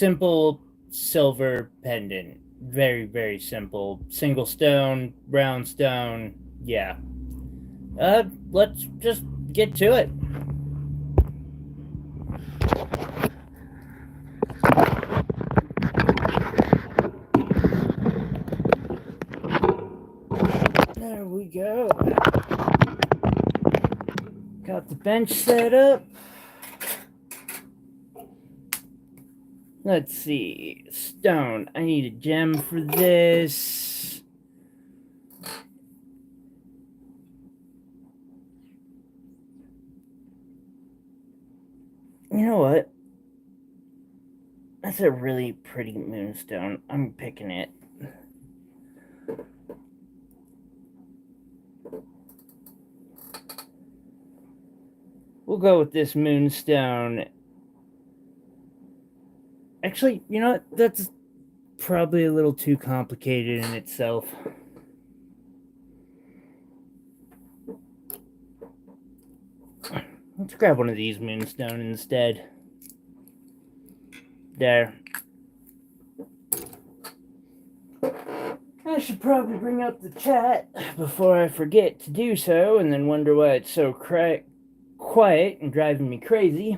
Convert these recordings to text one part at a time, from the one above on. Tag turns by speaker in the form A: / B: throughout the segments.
A: simple silver pendant. Very, very simple. Single stone, round stone. Yeah. Let's just get to it. There we go. Got the bench set up. Let's see. Stone. I need a gem for this. You know what? That's a really pretty moonstone. I'm picking it. We'll go with this moonstone. Actually, you know what? That's probably a little too complicated in itself. Let's grab one of these moonstone instead. There. I should probably bring up the chat before I forget to do so and then wonder why it's so quiet and driving me crazy.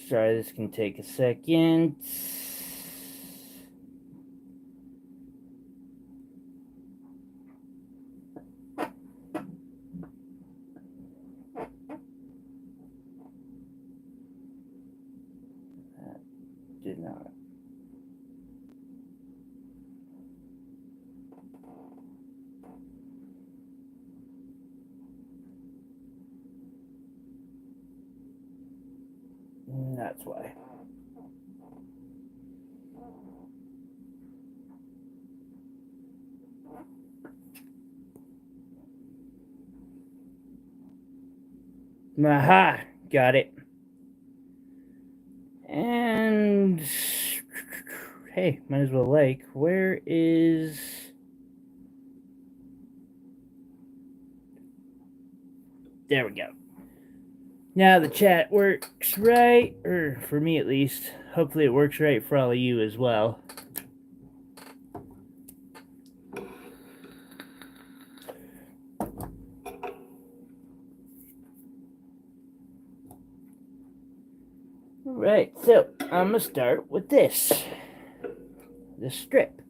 A: Sorry, this can take a second. That did not. That's why. Aha! Got it. And hey, might as well like, where is... There we go. Now the chat works right, or for me at least. Hopefully it works right for all of you as well. Alright, so I'm going to start with this strip.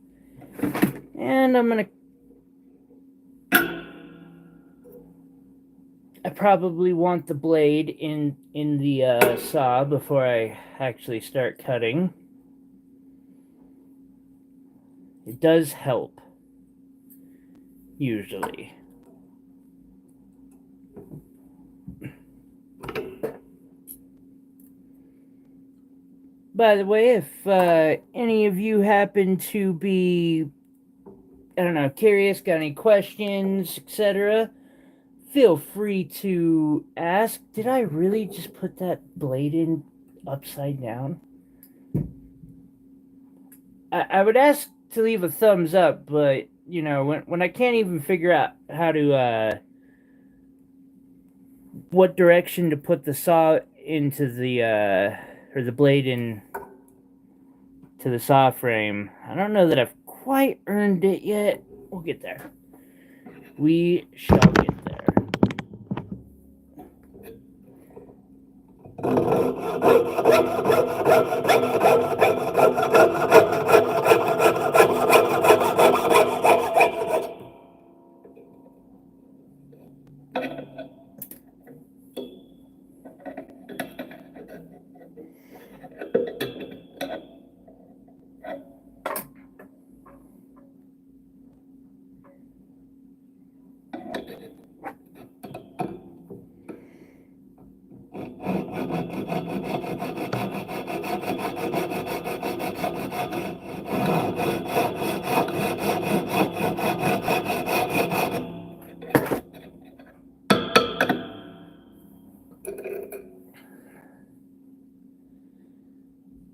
A: And I'm going to... I probably want the blade in the saw before I actually start cutting. It does help, usually. By the way, if any of you happen to be, I don't know, curious, got any questions, etc., feel free to ask. Did I really just put that blade in upside down? I would ask to leave a thumbs up, but, you know, when I can't even figure out how to, what direction to put the saw into the, or the blade in to the saw frame, I don't know that I've quite earned it yet. We'll get there. We shall get there.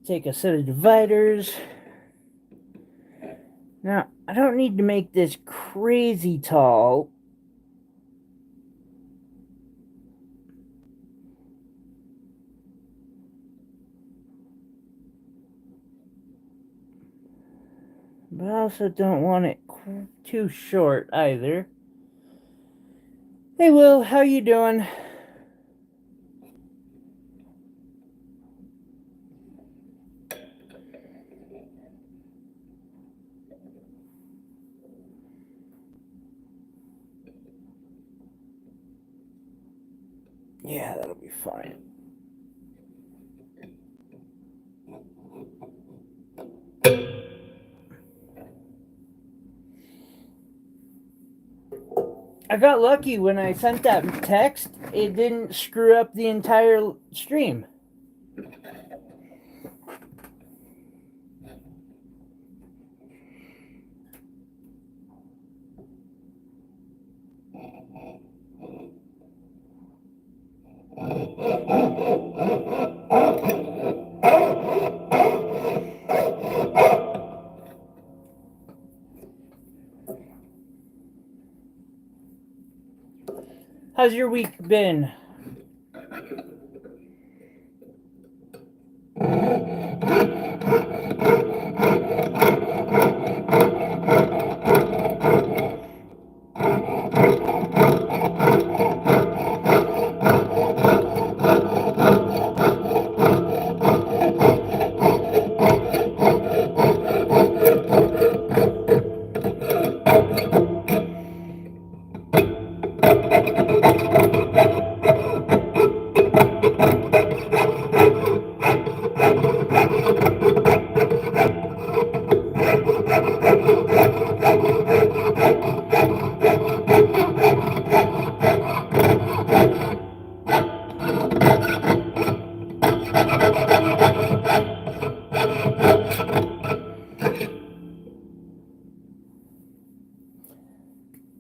A: Take a set of dividers. Now, I don't need to make this crazy tall, but I also don't want it too short either. Hey Will, how you doing? Yeah, that'll be fine. I got lucky when I sent that text. It didn't screw up the entire stream. How's your week been?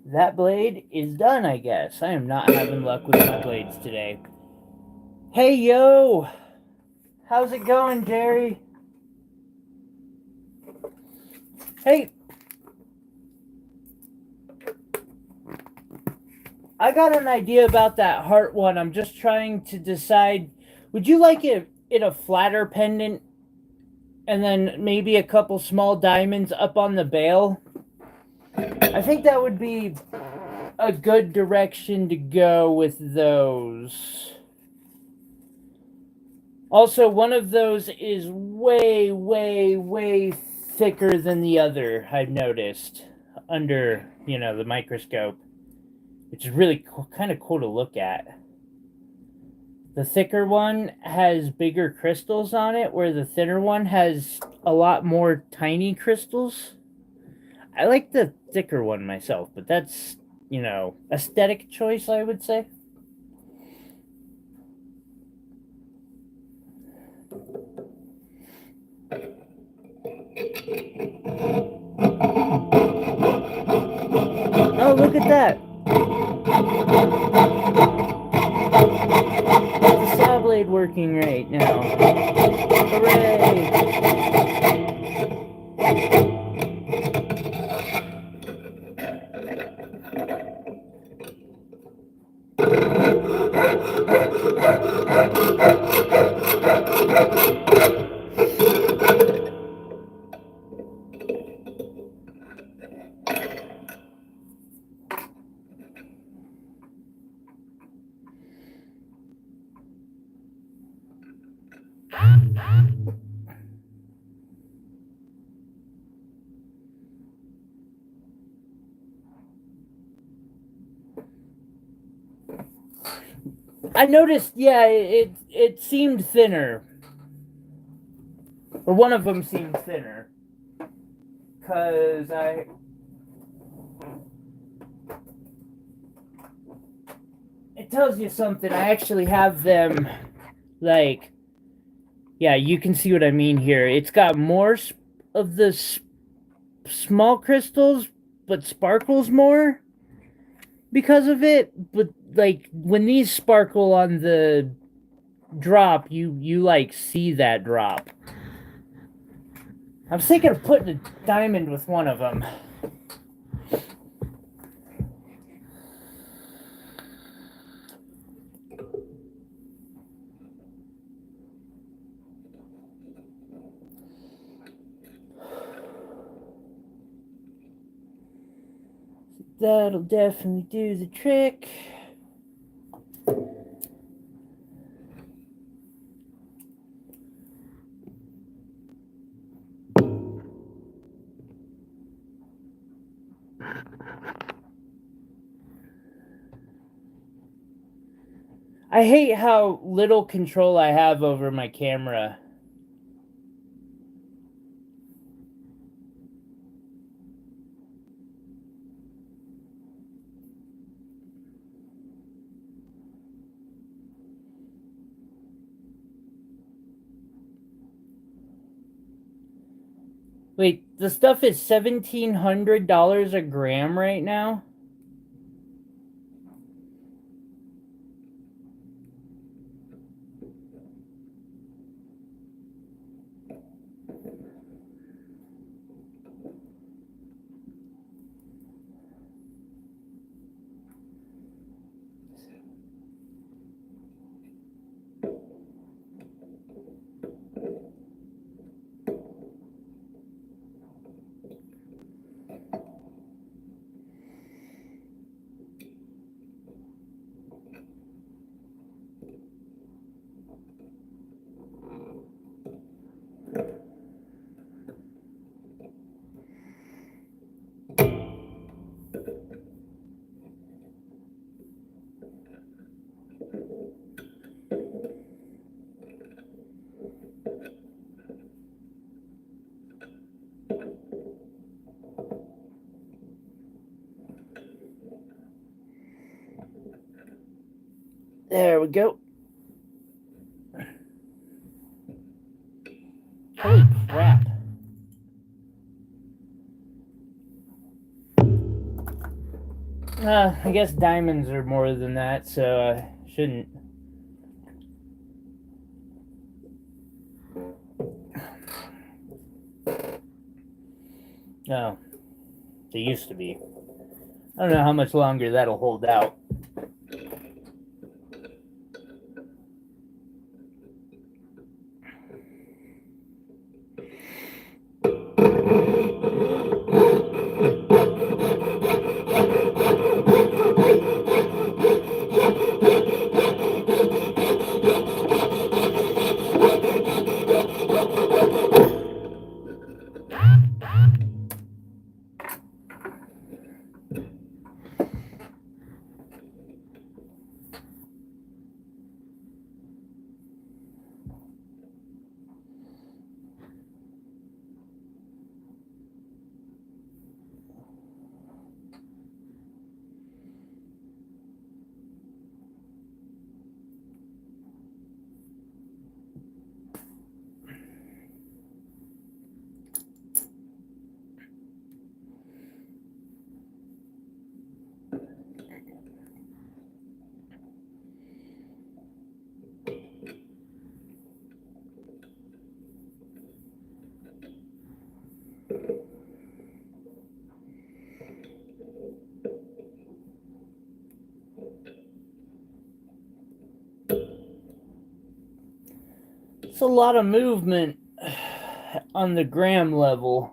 A: That blade is done, I guess. I am not having luck with my blades today. Hey, yo! How's it going, Jerry? Hey! I got an idea about that heart one. I'm just trying to decide. Would you like it in a flatter pendant and then maybe a couple small diamonds up on the bail? I think that would be a good direction to go with those. Also, one of those is way, way, way thicker than the other, I've noticed, under, the microscope, which is really kind of cool to look at. The thicker one has bigger crystals on it, where the thinner one has a lot more tiny crystals. I like the thicker one myself, but that's, aesthetic choice, I would say. Oh, look at that. The saw blade working right now. Hooray! I noticed, yeah, it seemed thinner. Or one of them seemed thinner. Because it tells you something. I actually have them, like, yeah, you can see what I mean here. It's got more of the small crystals, but sparkles more because of it. But, like, when these sparkle on the drop, you like see that drop. I was thinking of putting a diamond with one of them. That'll definitely do the trick. I hate how little control I have over my camera. Wait, the stuff is $1,700 a gram right now? There we go. Holy crap. I guess diamonds are more than that, so I shouldn't. No, they used to be. I don't know how much longer that'll hold out. It's a lot of movement on the gram level.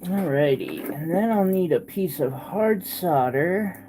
A: All right. Alrighty, and then I'll need a piece of hard solder.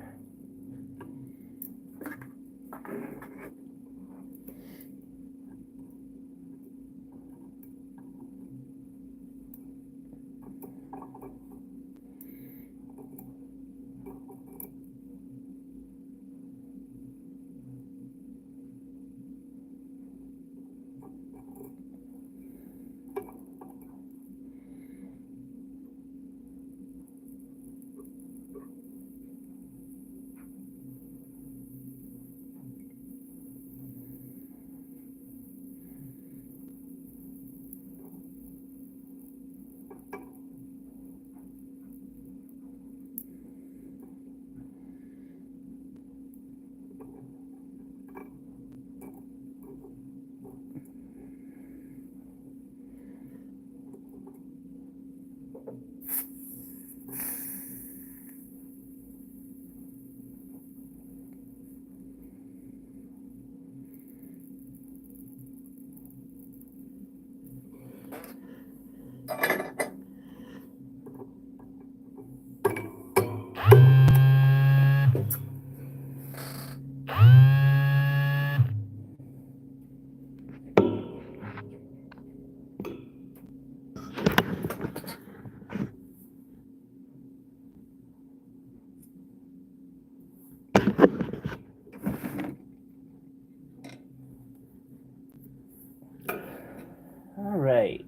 A: All right.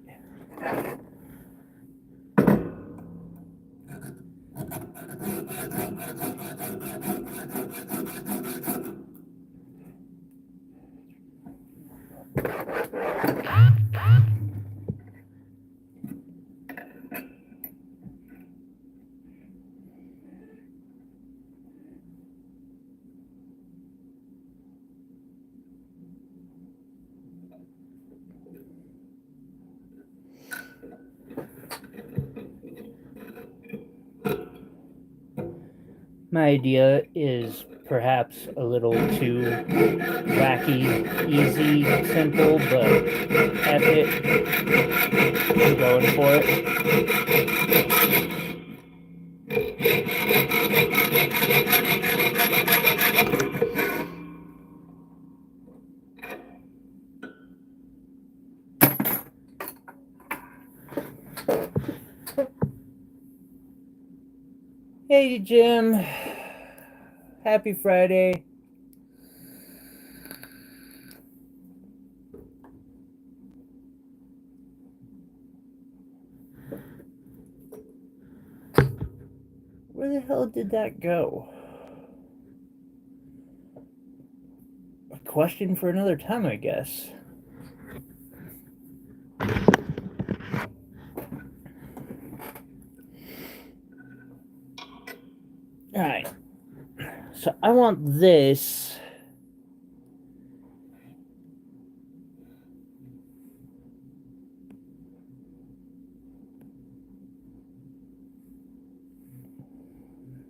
A: My idea is perhaps a little too wacky, easy, simple, but F it. I'm going for it. Hey, Jim. Happy Friday. Where the hell did that go? A question for another time, I guess. Alright. So I want this.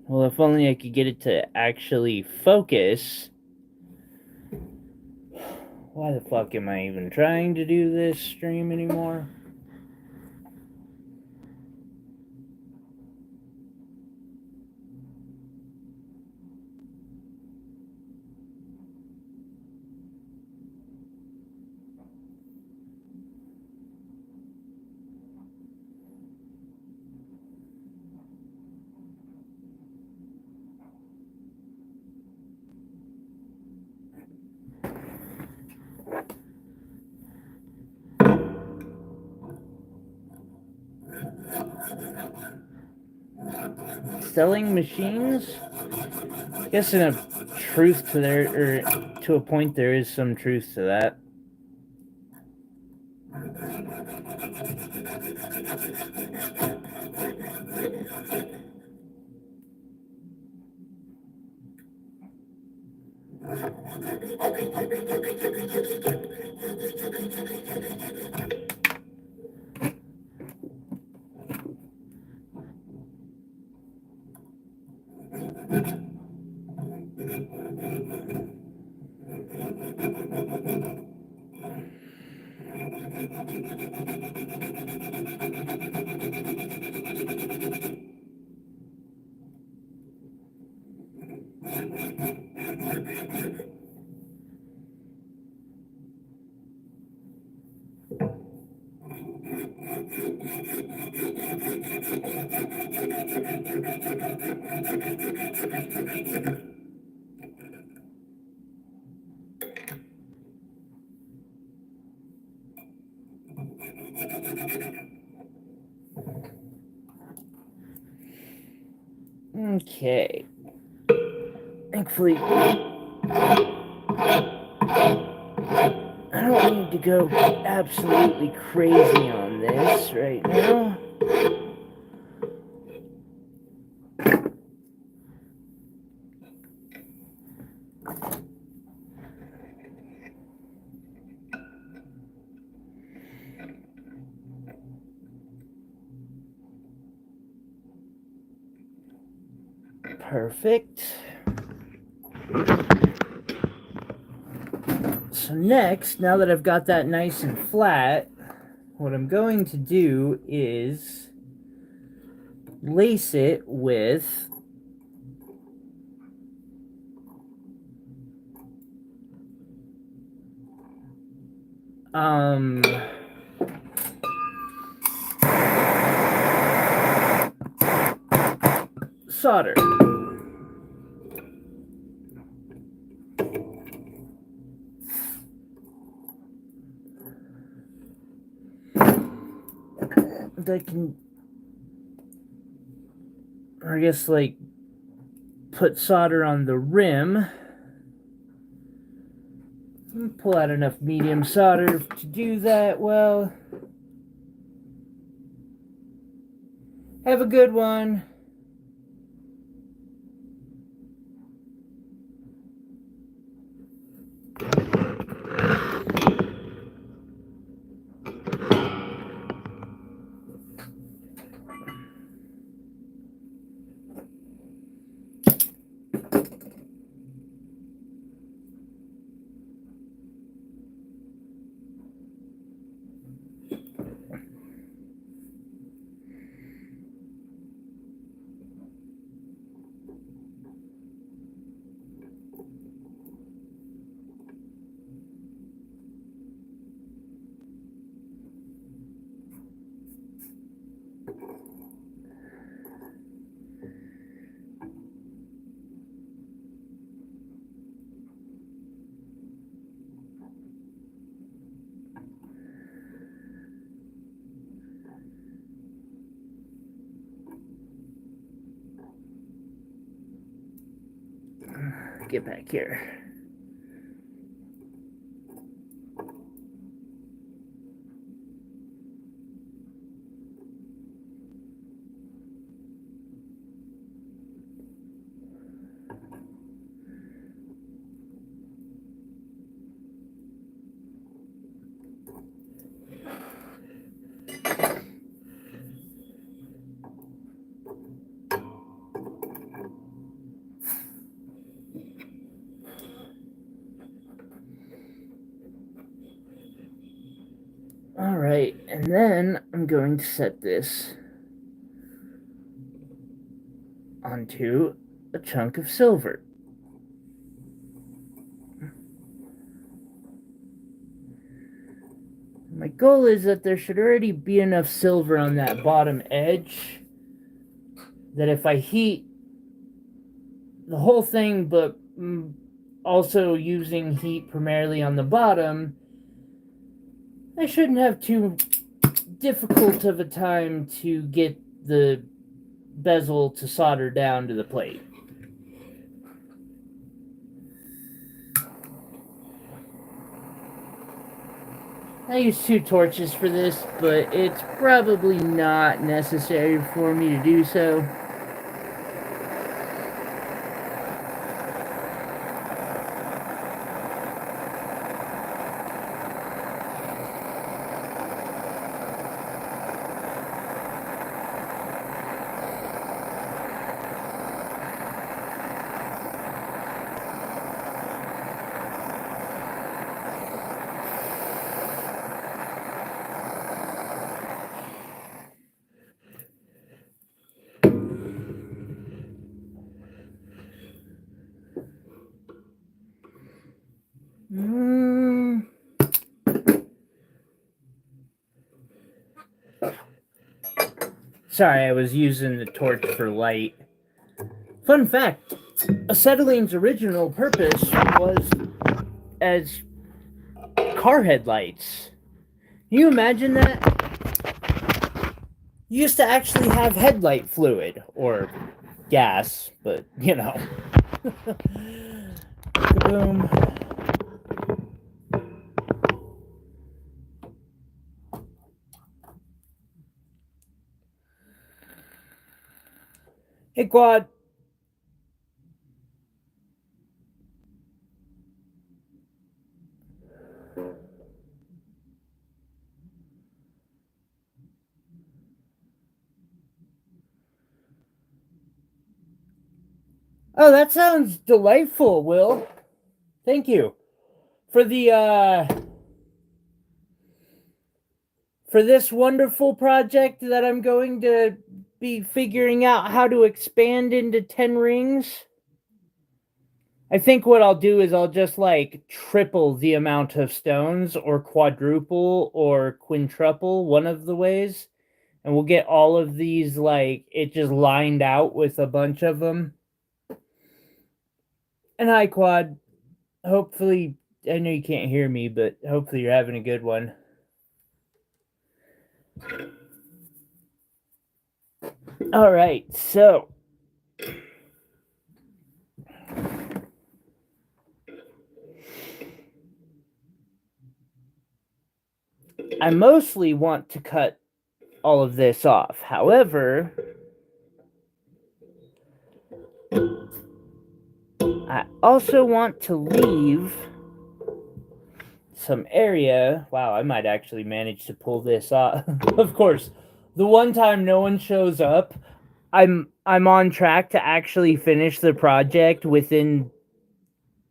A: Well, if only I could get it to actually focus. Why the fuck am I even trying to do this stream anymore? Selling machines? I guess in a truth to there, or to a point, there is some truth to that. Okay. Thankfully, I don't need to go absolutely crazy on this right now. Perfect. So next, now that I've got that nice and flat, what I'm going to do is lace it with solder. That can, I guess, like, put solder on the rim. Pull out enough medium solder to do that. Well, have a good one. Get back here. Alright, and then I'm going to set this onto a chunk of silver. My goal is that there should already be enough silver on that bottom edge that if I heat the whole thing, but also using heat primarily on the bottom, I shouldn't have too difficult of a time to get the bezel to solder down to the plate. I use 2 torches for this, but it's probably not necessary for me to do so. Sorry, I was using the torch for light. Fun fact, acetylenine's original purpose was as car headlights. Can you imagine that? You used to actually have headlight fluid, or gas, but you know. Boom. Hey, Quad. Oh, that sounds delightful, Will. Thank you for the for this wonderful project that I'm going to be figuring out how to expand into 10 rings. I think what I'll do is I'll just like triple the amount of stones, or quadruple or quintuple, one of the ways. And we'll get all of these, like, it just lined out with a bunch of them. And hi, Quad. Hopefully, I know you can't hear me, but hopefully you're having a good one. All right, so I mostly want to cut all of this off. However, I also want to leave some area. Wow, I might actually manage to pull this off. Of course, the one time no one shows up, I'm on track to actually finish the project within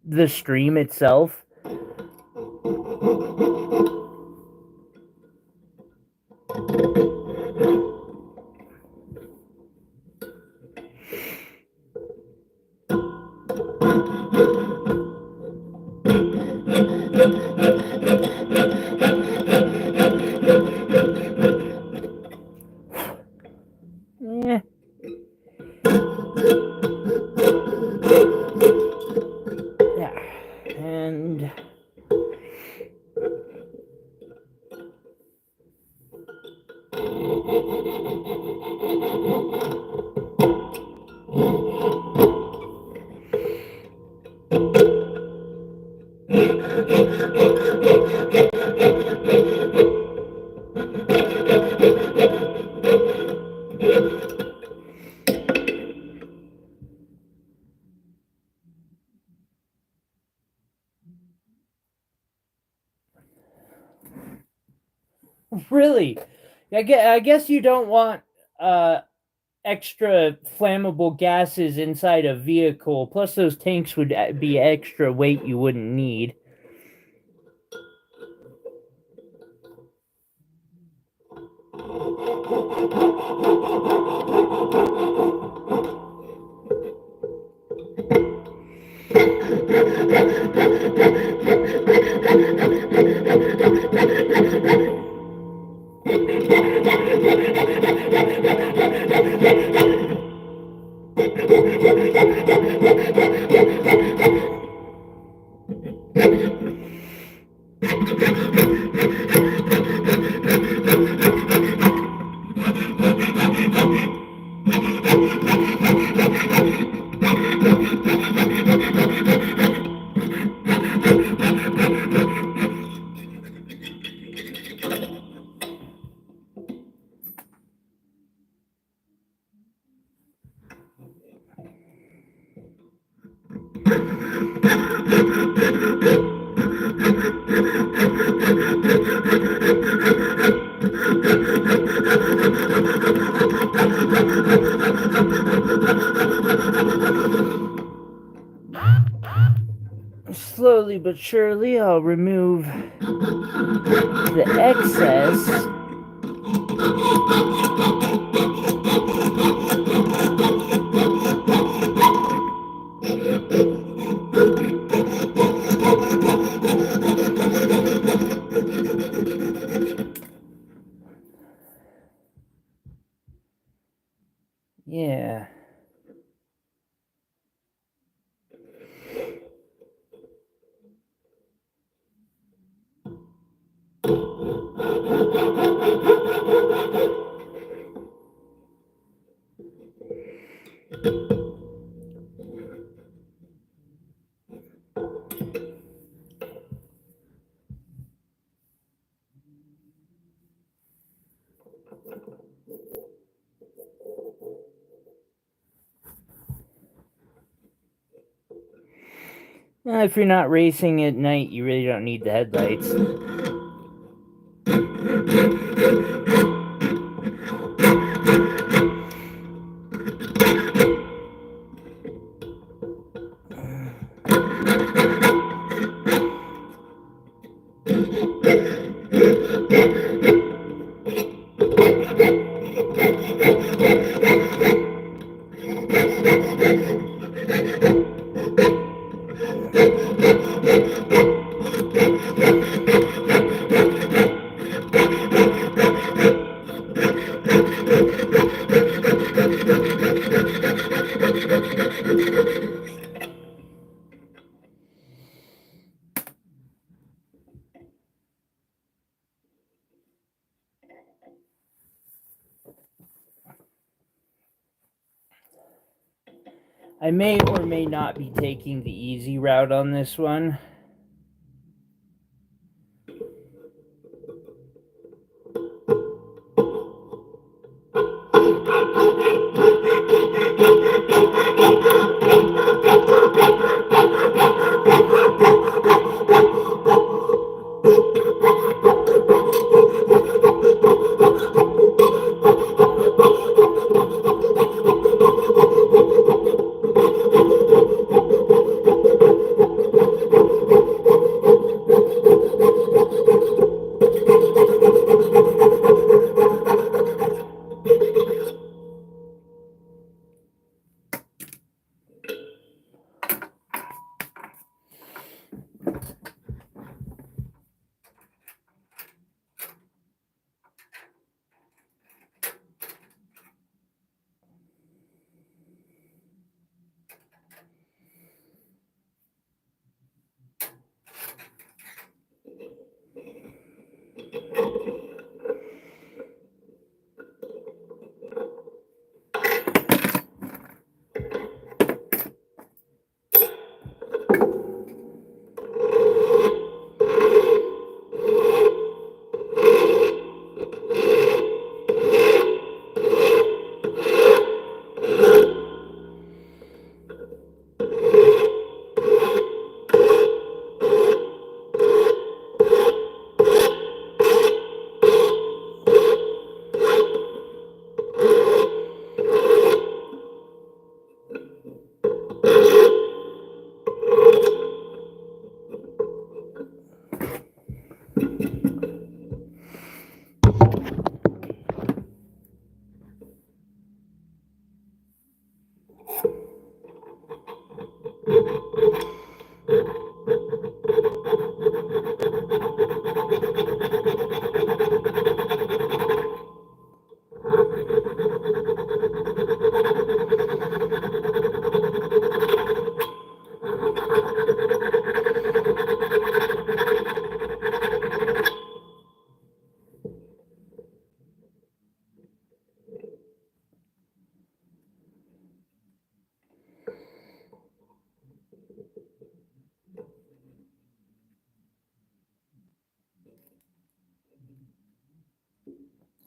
A: the stream itself. Yeah. Yeah. And really, I guess you don't want extra flammable gases inside a vehicle. Plus, those tanks would be extra weight you wouldn't need. Slowly but surely, I'll remove the excess. If you're not racing at night, you really don't need the headlights. I may or may not be taking the easy route on this one.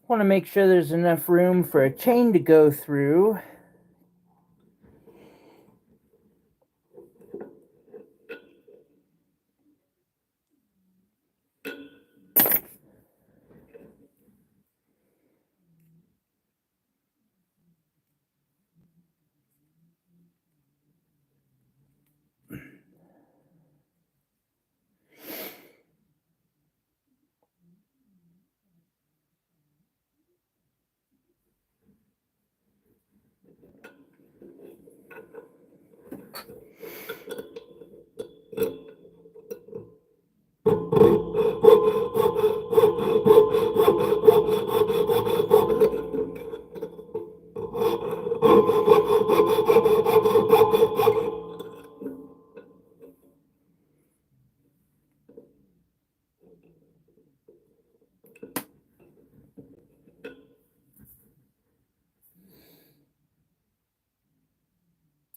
A: Want to make sure there's enough room for a chain to go through.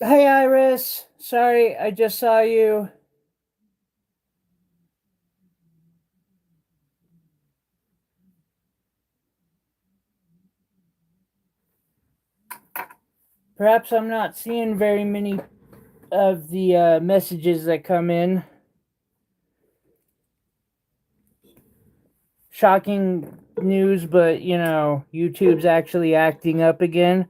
A: Hey, Iris. Sorry, I just saw you. Perhaps I'm not seeing very many of the messages that come in. Shocking news, but YouTube's actually acting up again.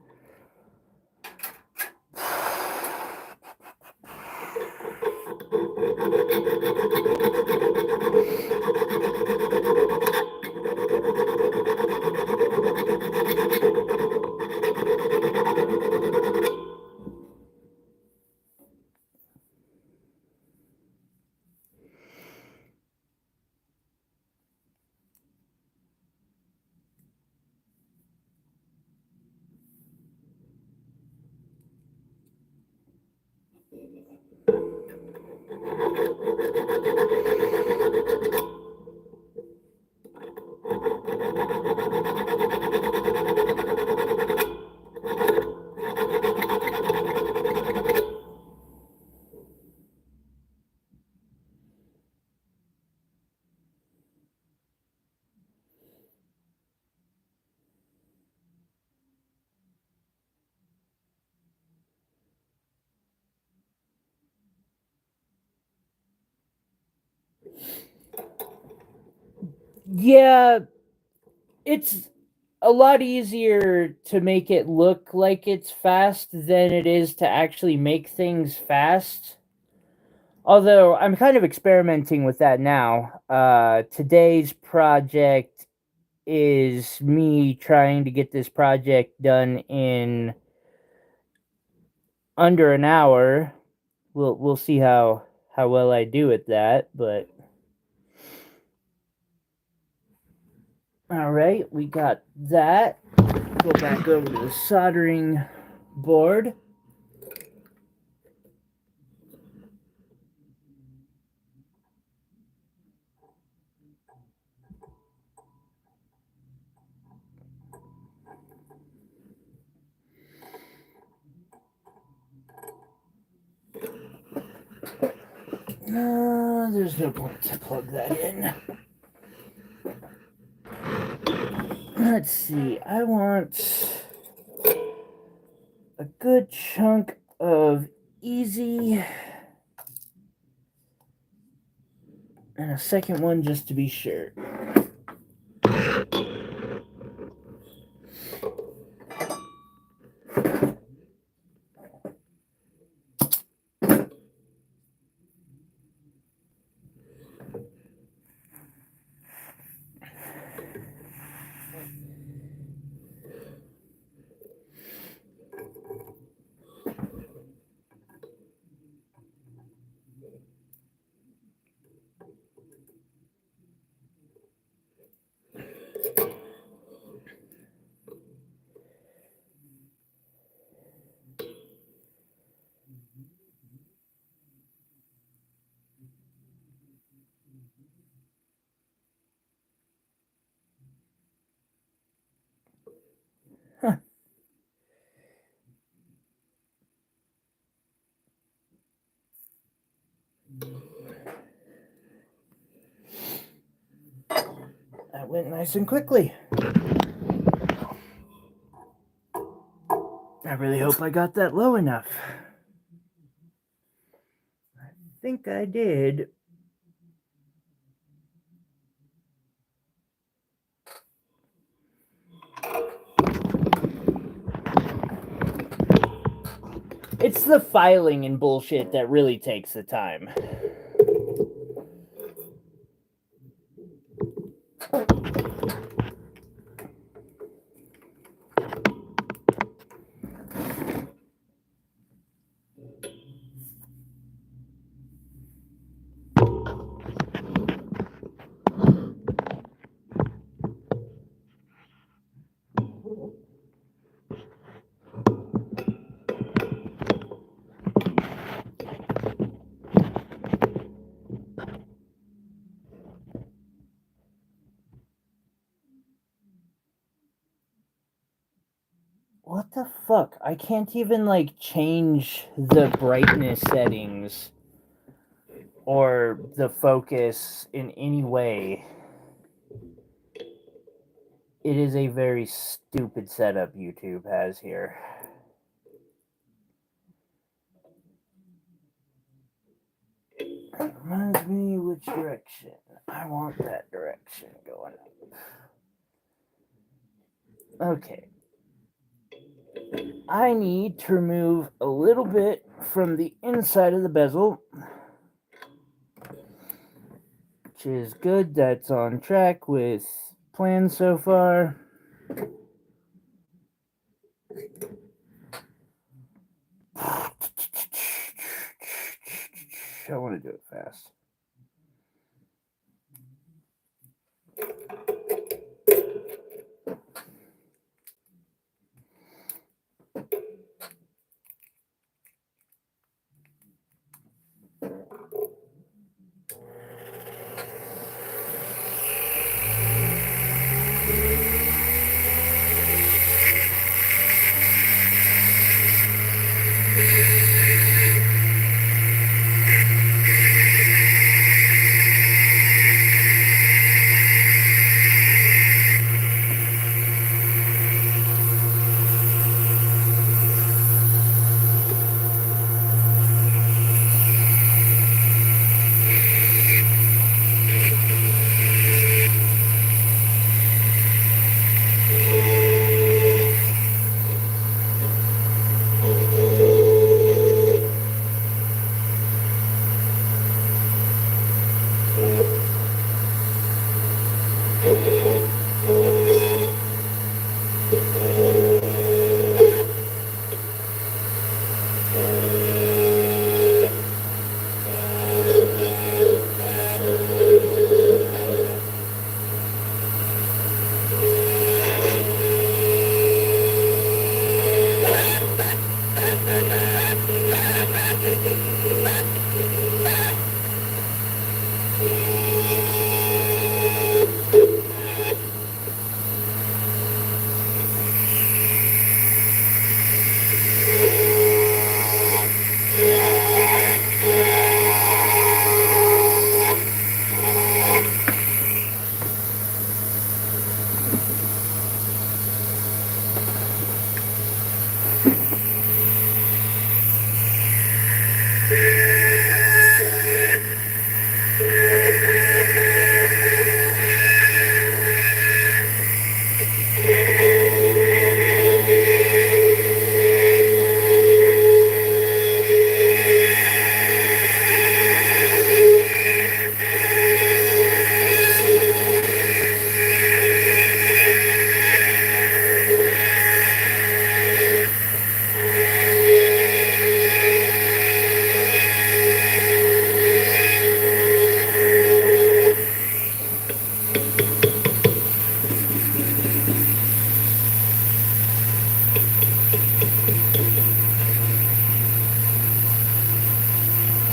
A: Yeah, it's a lot easier to make it look like it's fast than it is to actually make things fast. Although I'm kind of experimenting with that now. Today's project is me trying to get this project done in under an hour. We'll see how well I do at that, but all right, we got that. Go back over to the soldering board. There's no point to plug that in. Let's see. I want a good chunk of easy and a second one just to be sure. Huh. That went nice and quickly. I really hope I got that low enough. I think I did. It's the filing and bullshit that really takes the time. What the fuck? I can't even change the brightness settings or the focus in any way. It is a very stupid setup YouTube has here. That reminds me which direction. I want that direction going up. Okay. I need to remove a little bit from the inside of the bezel, which is good. That's on track with plan so far. I want to do it fast.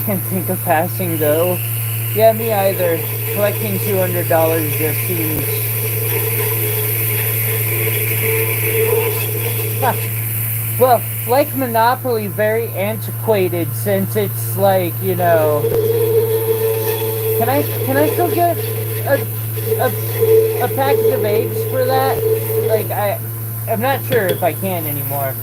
A: Can't think of passing go. Yeah, me either. Collecting $200 just seems. Well, like Monopoly, very antiquated since it's like, you know. Can I still get a package of eggs for that? Like I'm not sure if I can anymore.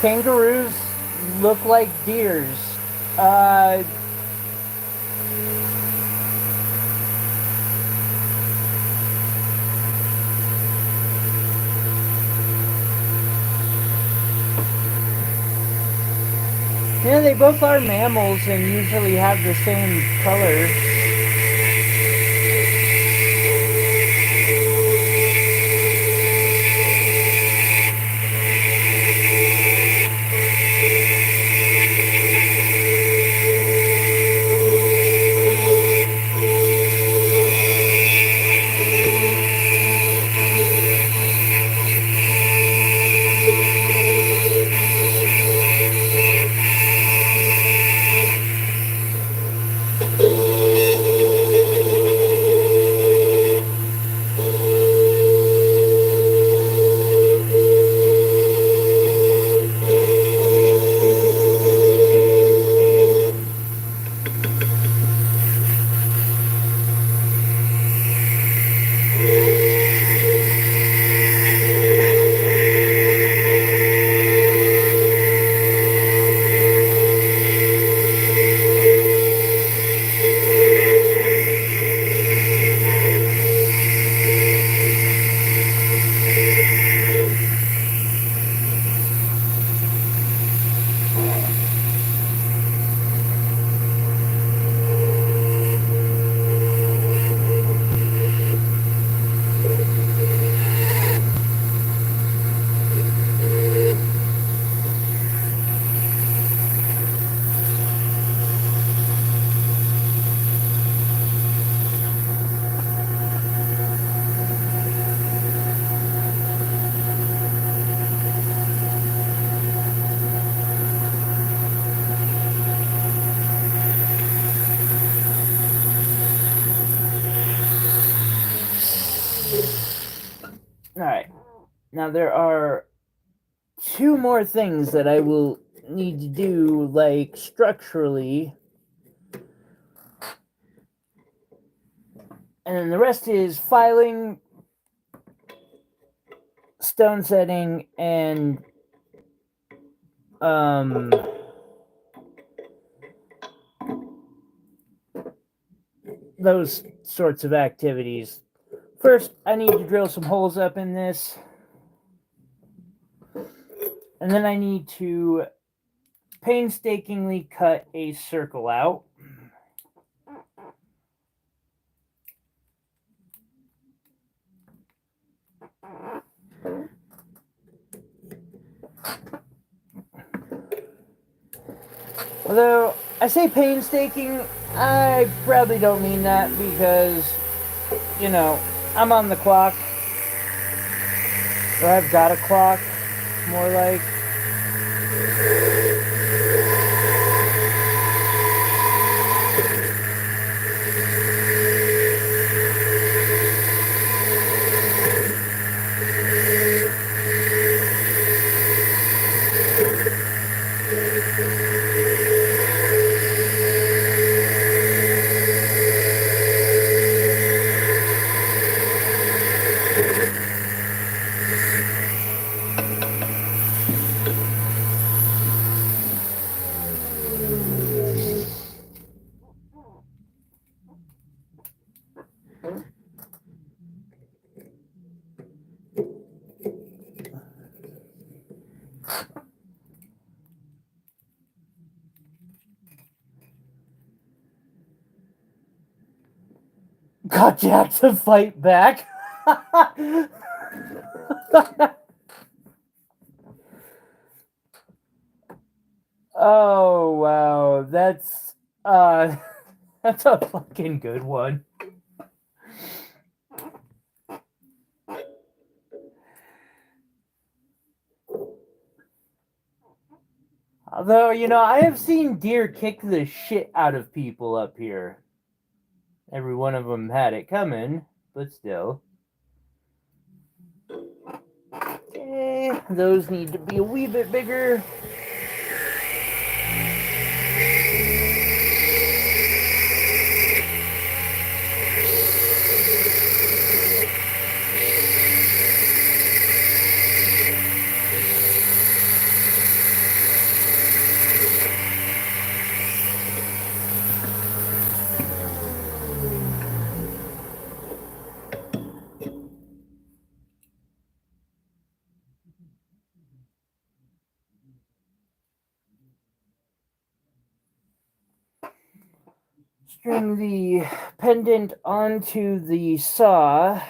A: Kangaroos look like deers. Uh, yeah, they both are mammals and usually have the same colors. Now, there are two more things that I will need to do, like structurally, and then the rest is filing, stone setting, and um those sorts of activities. First, I need to drill some holes up in this, and then I need to painstakingly cut a circle out. Although I say painstaking, I probably don't mean that because, you know, I'm on the clock, or I've got a clock, more like. Got Jack to fight back. Oh wow, uh that's a fucking good one. Although, you know, I have seen deer kick the shit out of people up here. Every one of them had it coming, but still. Okay, those need to be a wee bit bigger. String the pendant onto the saw.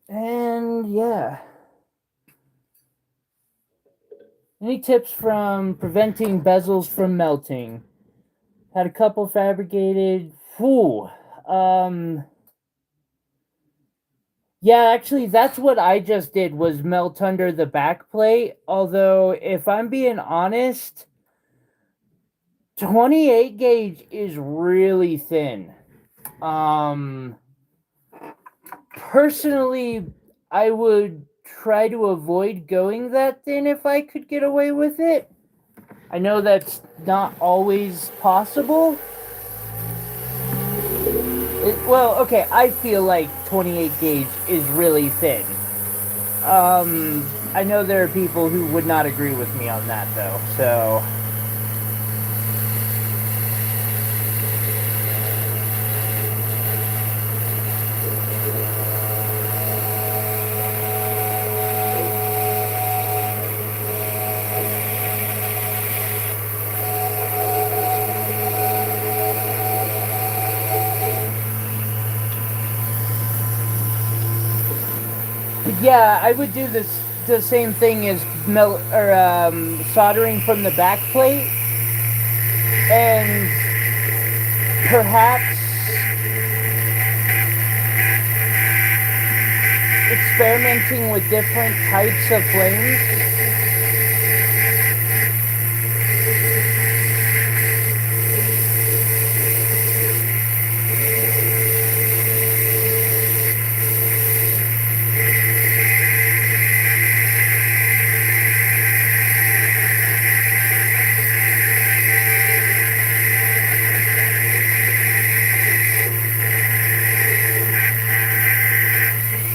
A: And yeah. Any tips from preventing bezels from melting? Had a couple fabricated. Whew. Um, yeah, actually, that's what I just did was melt under the back plate. Although, if I'm being honest, 28 gauge is really thin. Um, Personally, I would try to avoid going that thin if I could get away with it. I know that's not always possible. Well, okay, I feel like 28 gauge is really thin. I know there are people who would not agree with me on that though. So, but yeah, I would do the same thing as melt or soldering from the back plate, and perhaps experimenting with different types of flames.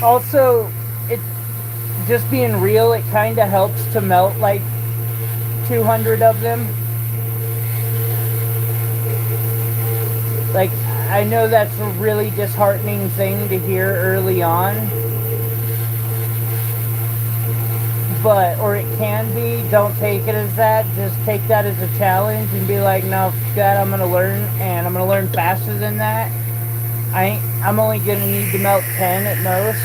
A: Also, it just being real, it kind of helps to melt like 200 of them. Like, I know that's a really disheartening thing to hear early on, but, or it can be, don't take it as that. Just take that as a challenge and be like, no, God, I'm going to learn, and I'm going to learn faster than that. I'm only going to need to melt 10 at most.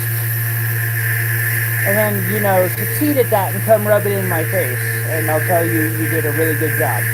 A: And then, succeed at that and come rub it in my face. And I'll tell you, you did a really good job.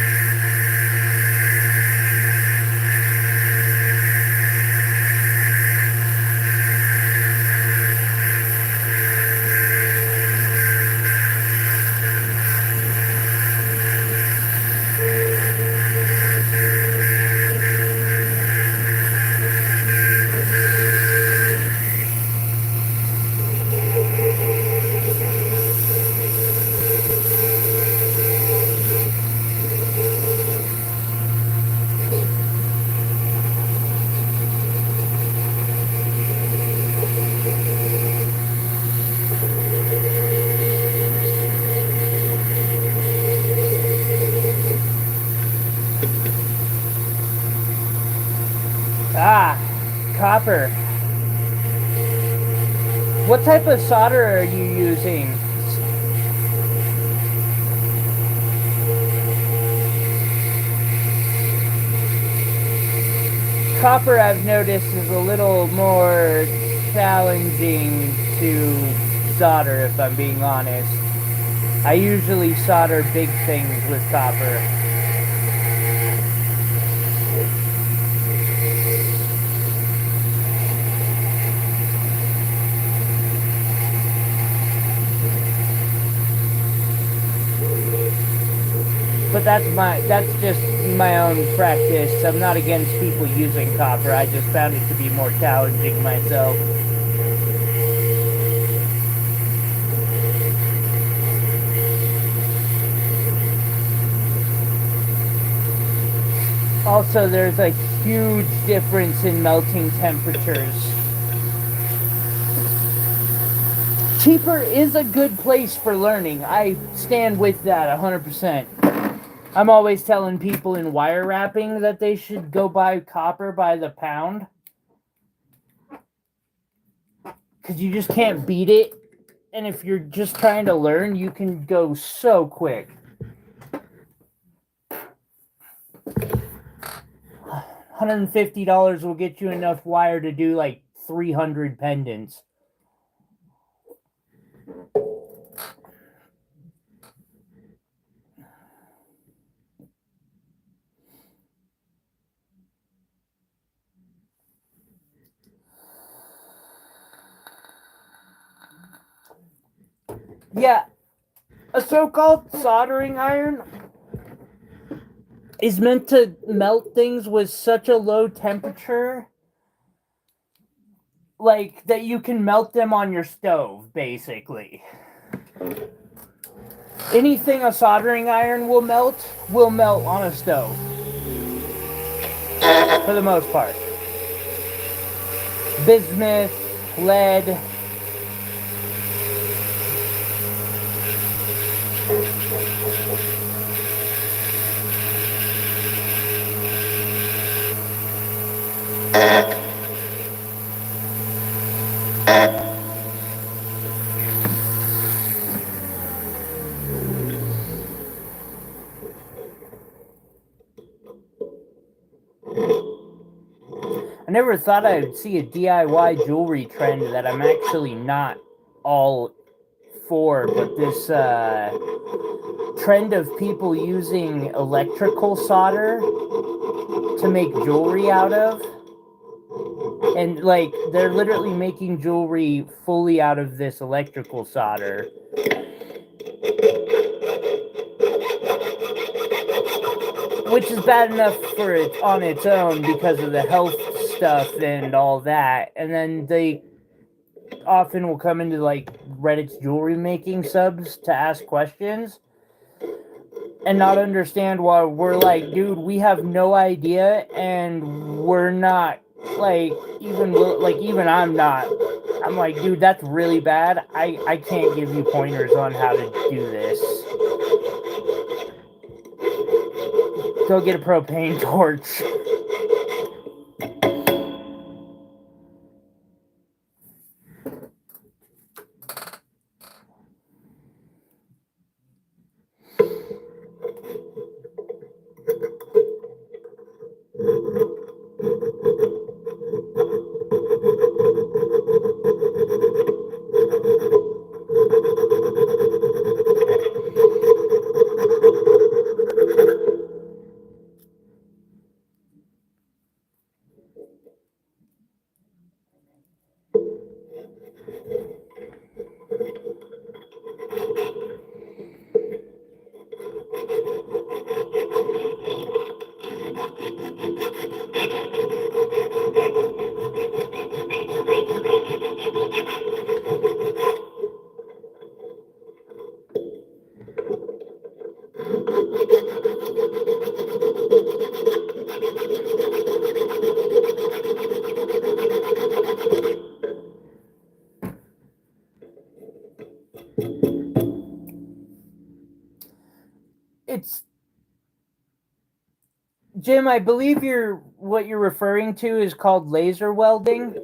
A: Ah, copper. What type of solder are you using? Copper, I've noticed, is a little more challenging to solder, if I'm being honest. I usually solder big things with copper. But that's just my own practice. I'm not against people using copper. I just found it to be more challenging myself. Also, there's a huge difference in melting temperatures. Cheaper is a good place for learning. I stand with that 100%. I'm always telling people in wire wrapping that they should go buy copper by the pound. Because you just can't beat it. And if you're just trying to learn, you can go so quick. $150 will get you enough wire to do like 300 pendants. Yeah, a so-called soldering iron is meant to melt things with such a low temperature, like that you can melt them on your stove, basically. Anything a soldering iron will melt on a stove, for the most part. Bismuth, lead. I never thought I would see a DIY jewelry trend that I'm actually not all for, but this trend of people using electrical solder to make jewelry out of. And like they're literally making jewelry fully out of this electrical solder. Which is bad enough for it on its own because of the health stuff and all that. And then they often will come into like Reddit's jewelry making subs to ask questions and not understand why we're like, dude, we have no idea, and we're not like even I'm not. I'm like, dude, that's really bad. I can't give you pointers on how to do this. Go get a propane torch. It's Jim, I believe what you're referring to is called laser welding.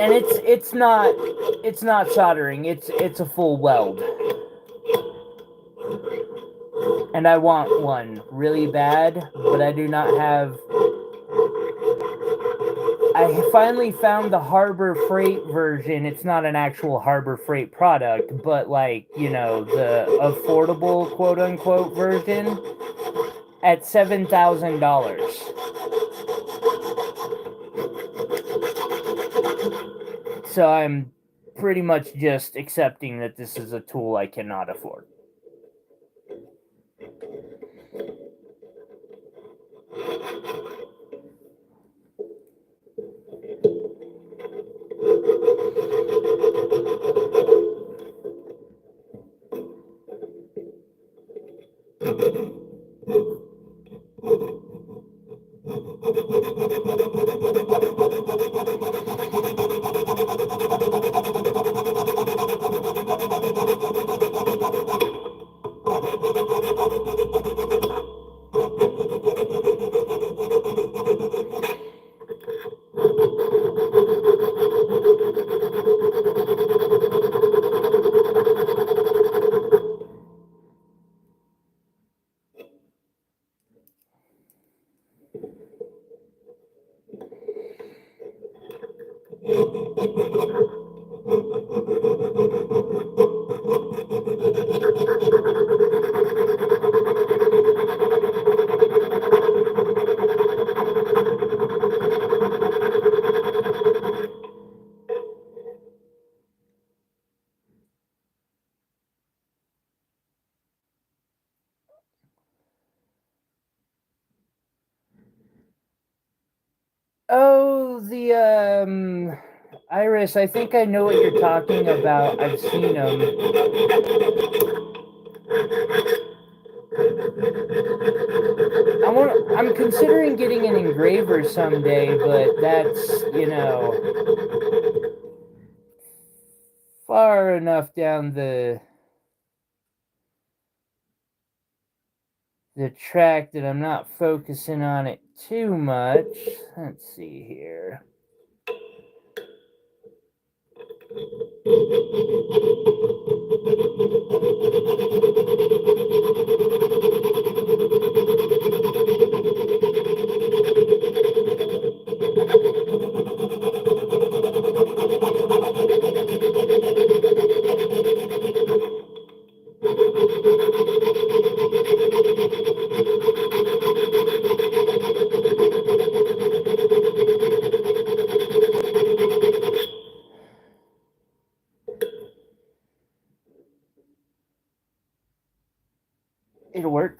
A: And it's not soldering. It's a full weld. And I want one really bad, but I do not have. I finally found the Harbor Freight version. It's not an actual Harbor Freight product, but like, you know, the affordable quote unquote version at $7,000. So I'm pretty much just accepting that this is a tool I cannot afford. Oh, the Iris. I think I know what you're talking about. I've seen them. I'm considering getting an engraver someday, but that's, far enough down the track that I'm not focusing on it too much. Let's see here. It'll work.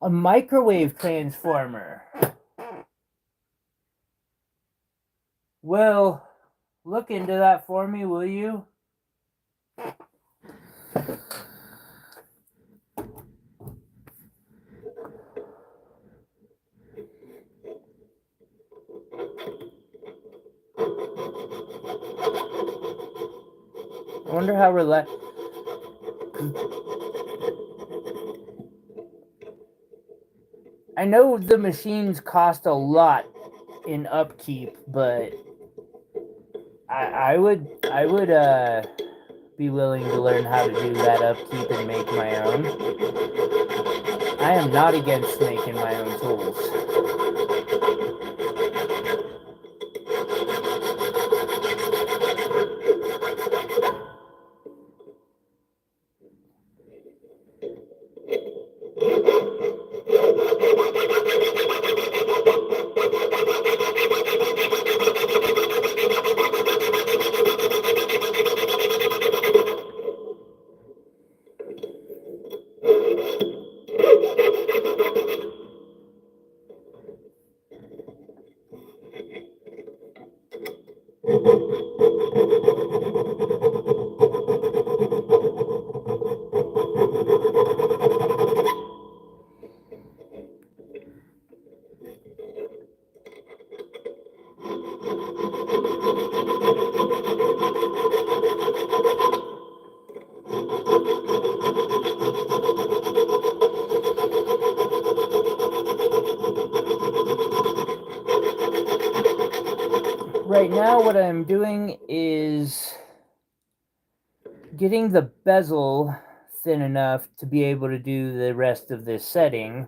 A: A microwave transformer. Well, look into that for me, will you? I wonder how I know the machines cost a lot in upkeep, but I would be willing to learn how to do that upkeep and make my own. I am not against making my own tools. Right now, what I'm doing is getting the bezel thin enough to be able to do the rest of this setting.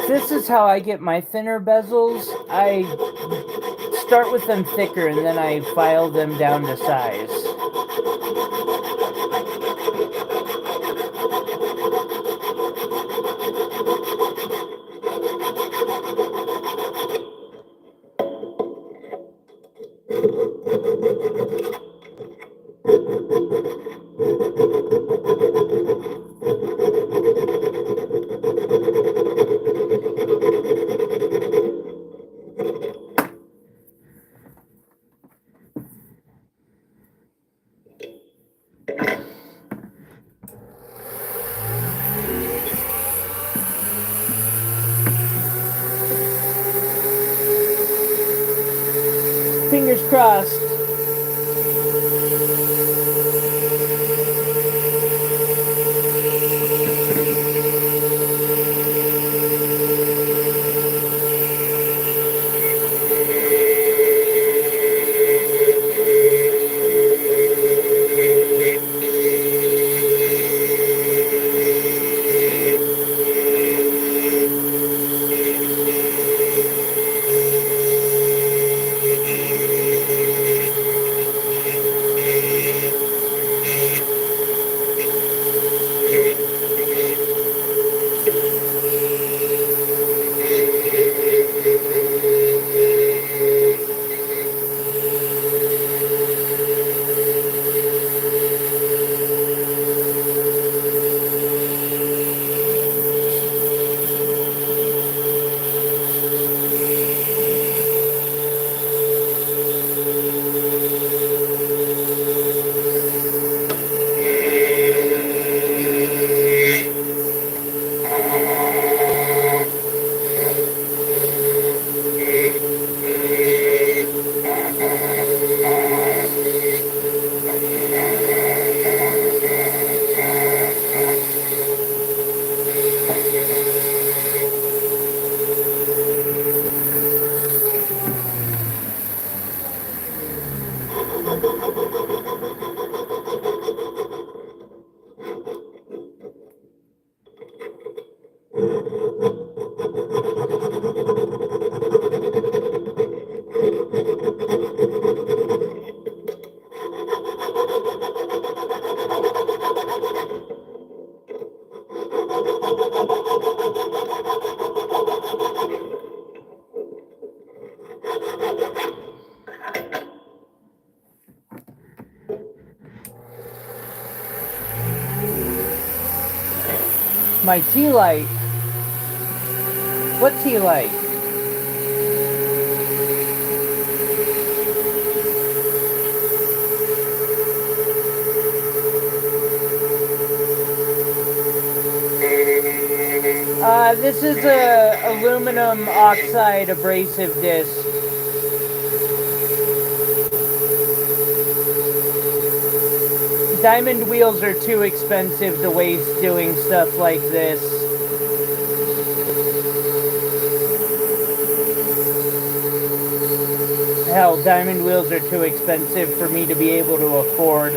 A: This is how I get my thinner bezels. I start with them thicker and then I file them down to size. Fingers crossed. My tea light. What tea light? This is a aluminum oxide abrasive disc. Diamond wheels are too expensive to waste doing stuff like this. Hell, diamond wheels are too expensive for me to be able to afford.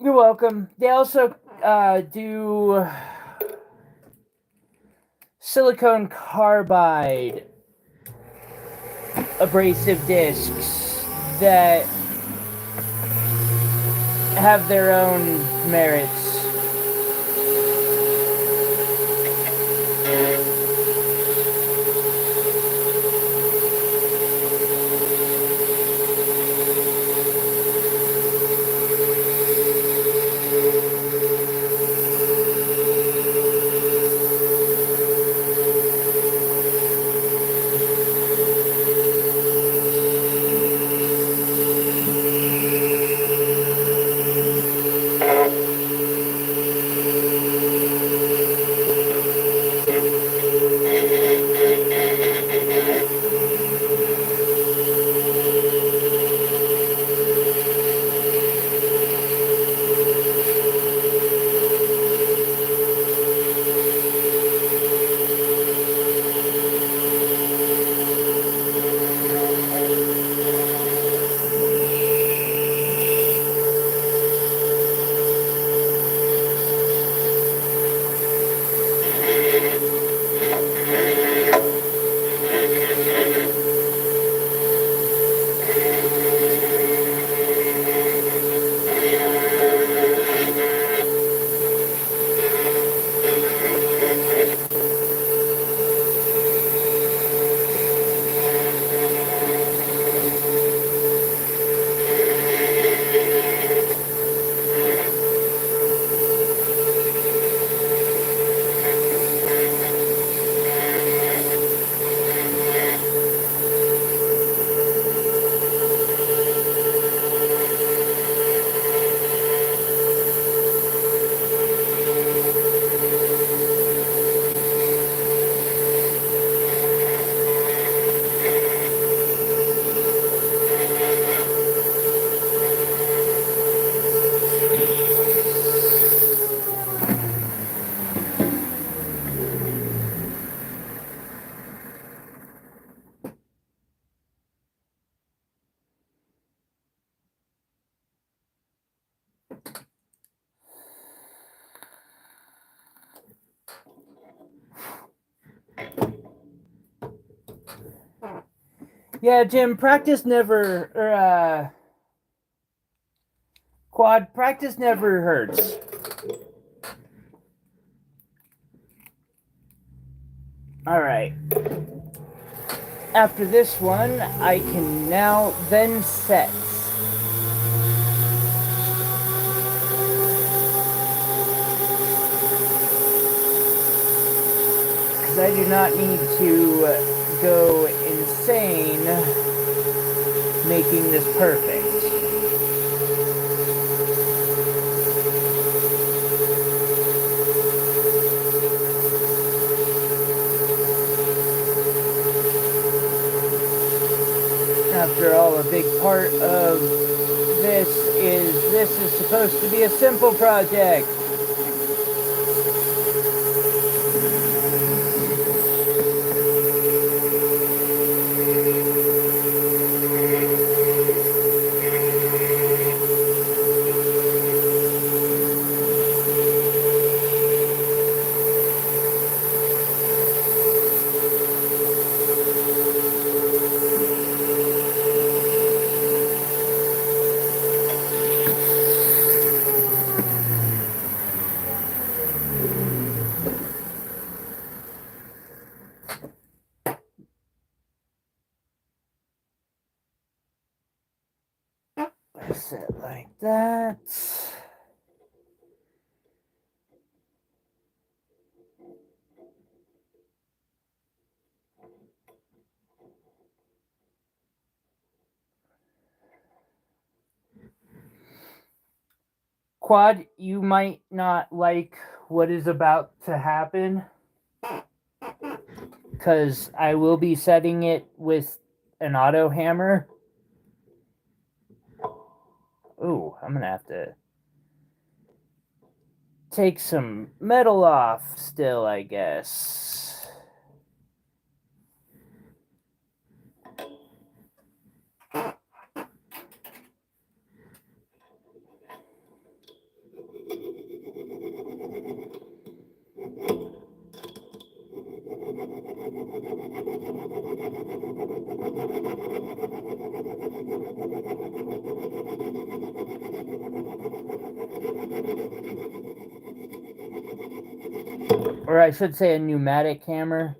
A: You're welcome. They also do silicone carbide abrasive discs that have their own merits. Yeah, Jim, Quad, practice never hurts. Alright. After this one, I can now then set. Because I do not need to go insane making this perfect. After all, a big part of this is supposed to be a simple project. Set like that. Quad, you might not like what is about to happen because I will be setting it with an auto hammer. Ooh, I'm gonna have to take some metal off still, I guess. Or I should say a pneumatic hammer.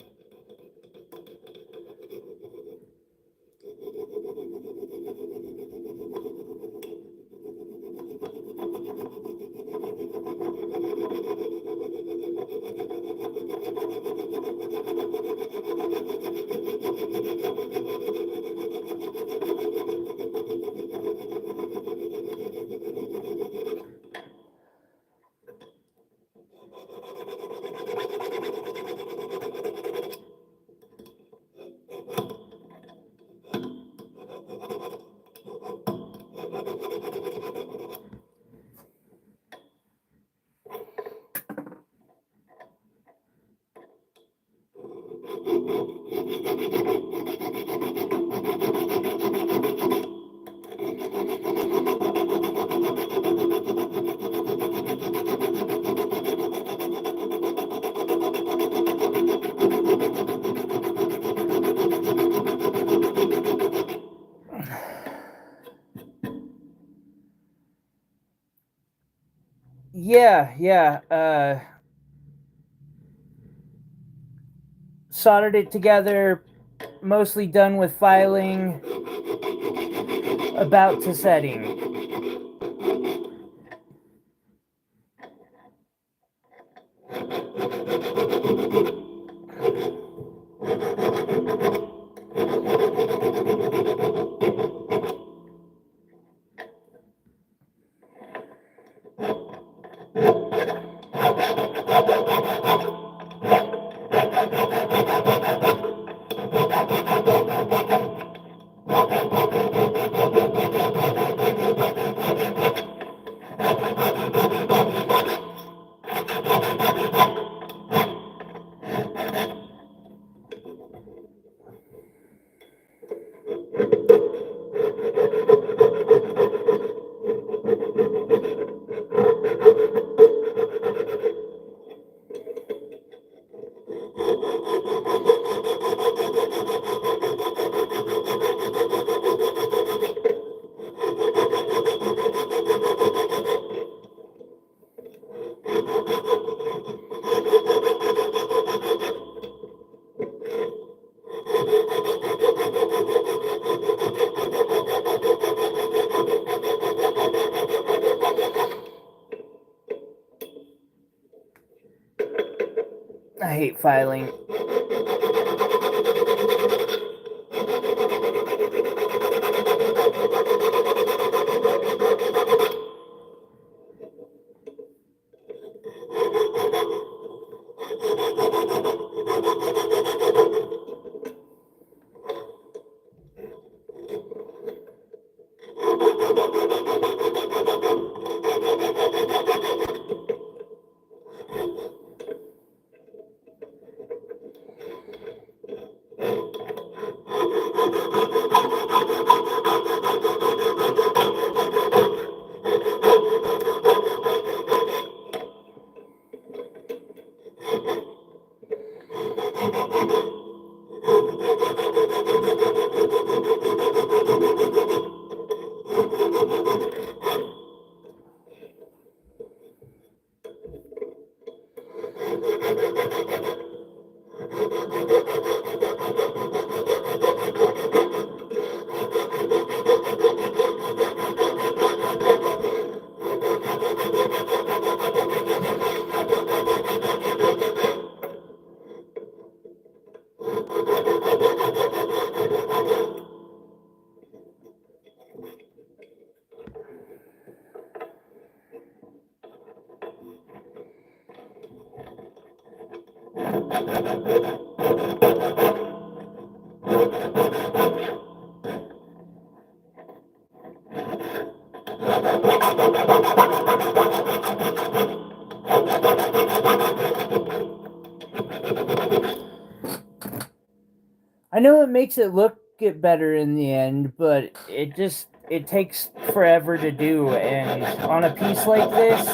A: Yeah. Soldered it together, mostly done with filing, about to setting. I hate filing. I know it makes it look get better in the end, but it takes forever to do. And on a piece like this,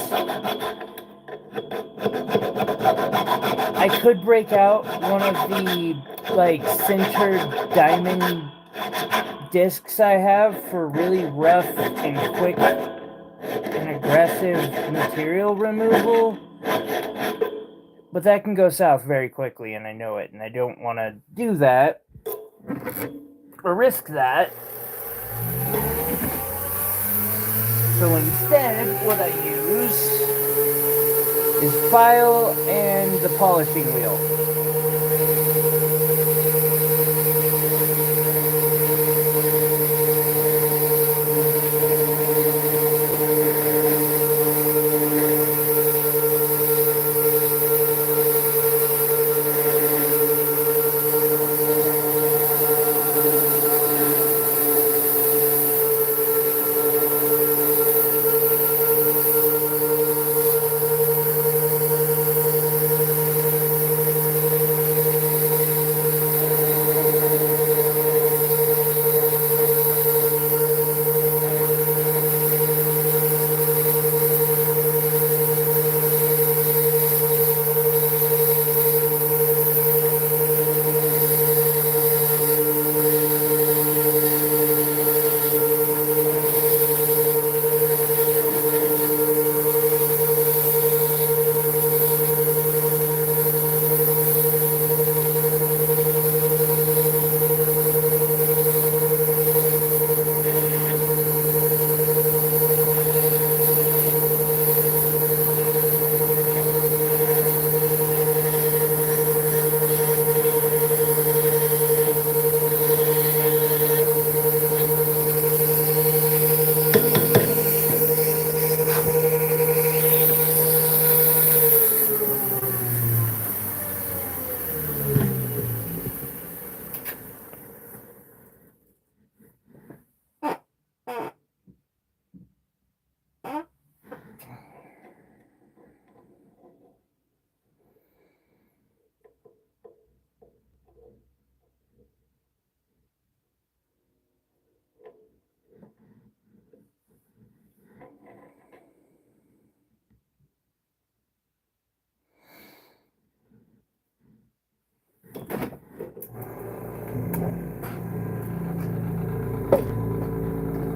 A: I could break out one of the like centered diamond discs I have for really rough and quick and aggressive material removal. But that can go south very quickly, and I know it, and I don't want to do that or risk that. So instead, what I use is file and the polishing wheel.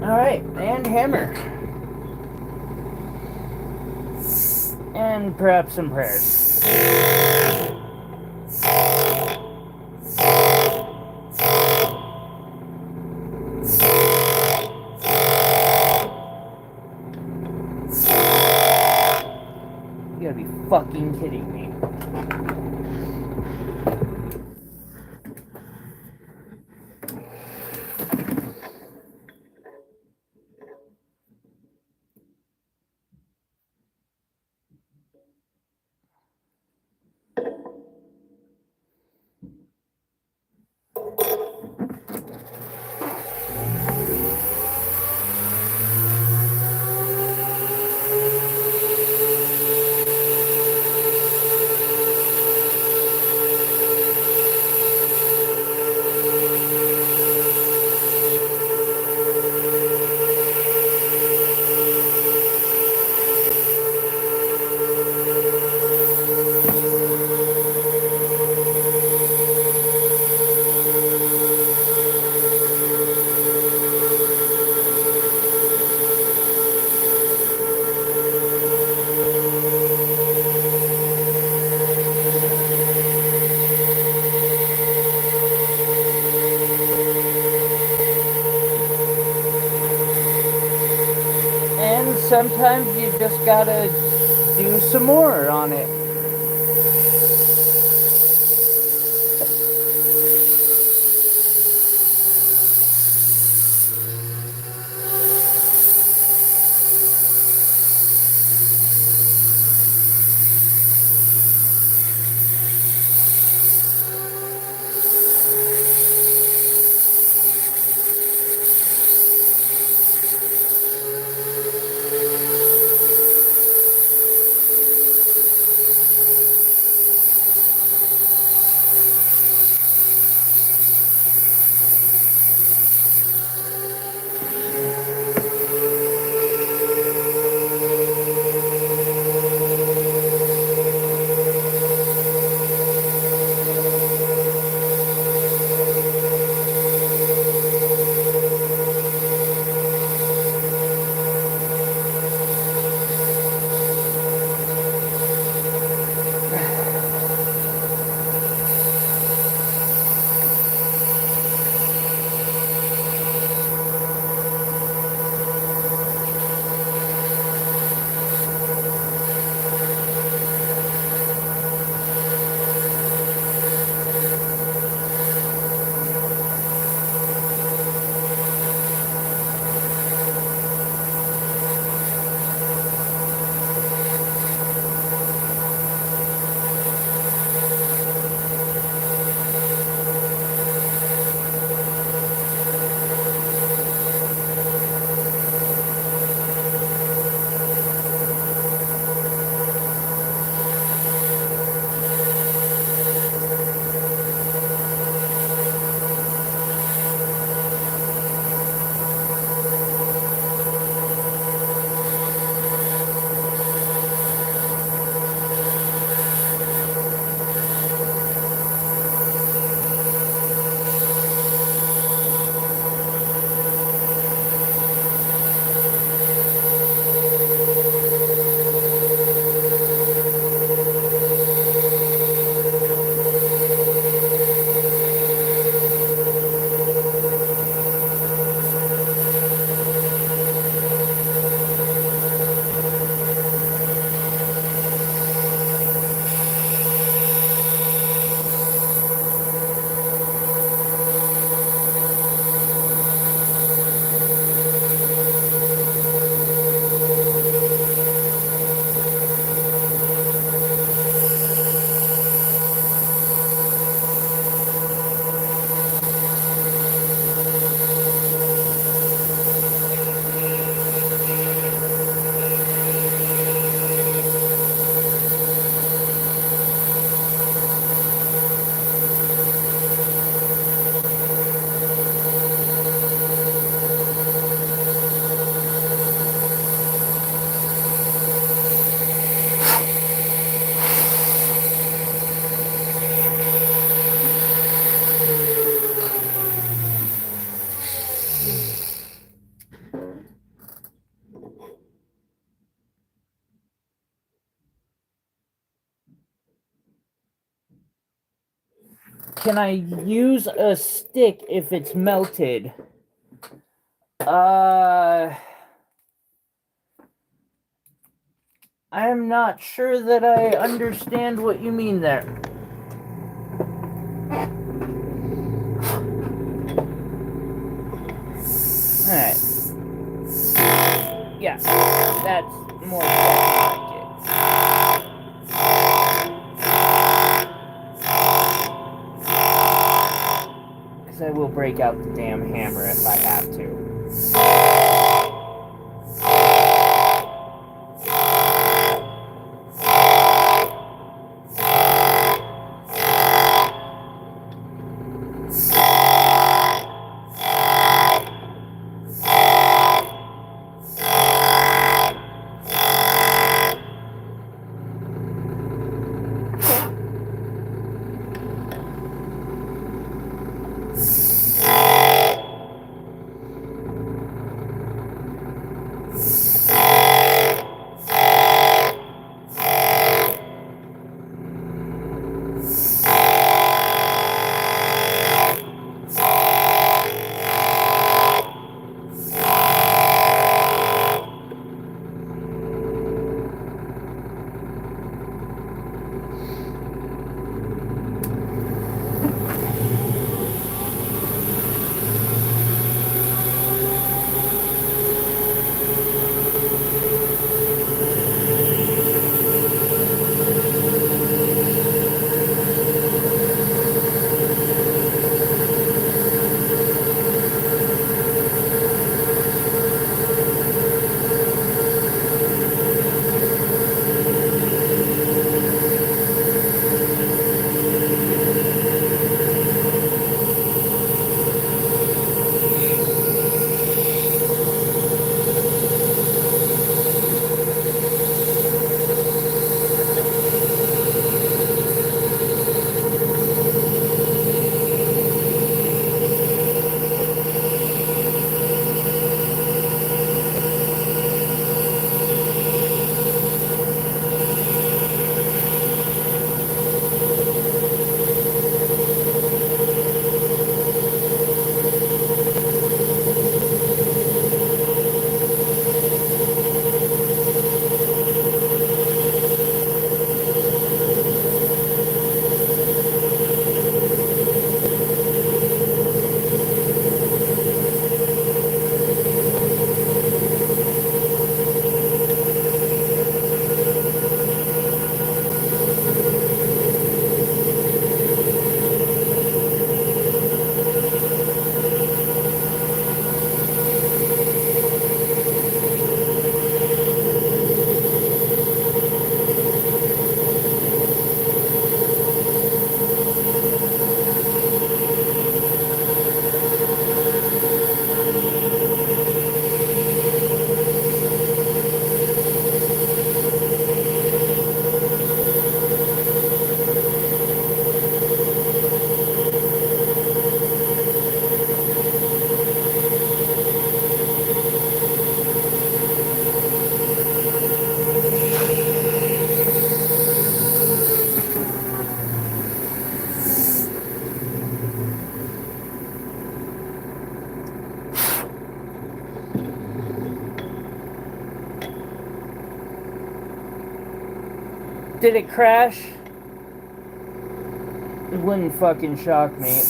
A: Alright, and hammer. And perhaps some prayers. You gotta be fucking kidding me. then sometimes you just gotta do some more on it. Can I use a stick if it's melted? I'm not sure that I understand what you mean there. Alright. Yeah, that's more like it. Because I will break out the damn hammer if I have to. Did it crash? It wouldn't fucking shock me.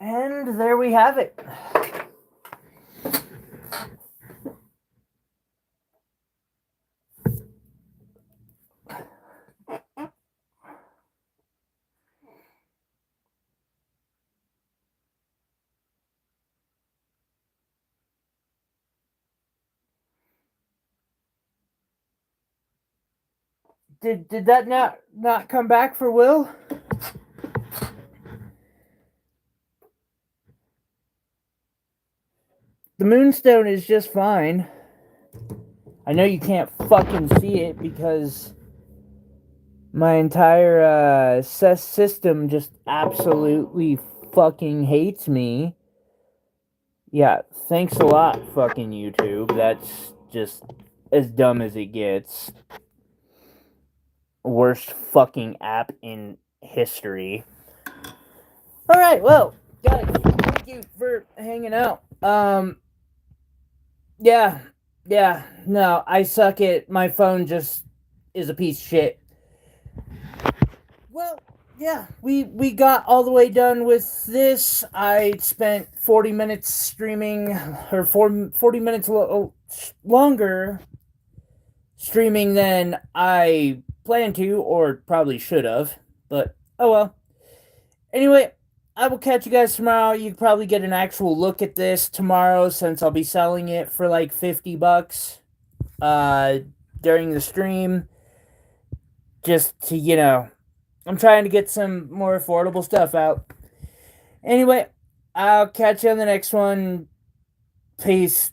A: And there we have it. Did that not come back for Will? The moonstone is just fine. I know you can't fucking see it because my entire system just absolutely fucking hates me. Yeah, thanks a lot, fucking YouTube. That's just as dumb as it gets. Worst fucking app in history. Alright, well, guys, thank you for hanging out. Yeah, no, I suck at my phone just is a piece of shit. Well, yeah, we got all the way done with this. I spent 40 minutes streaming, or 40 minutes longer streaming than I planned to, or probably should have. But, oh well. Anyway, I will catch you guys tomorrow. You can probably get an actual look at this tomorrow since I'll be selling it for like $50 during the stream. Just to, I'm trying to get some more affordable stuff out. Anyway, I'll catch you on the next one. Peace.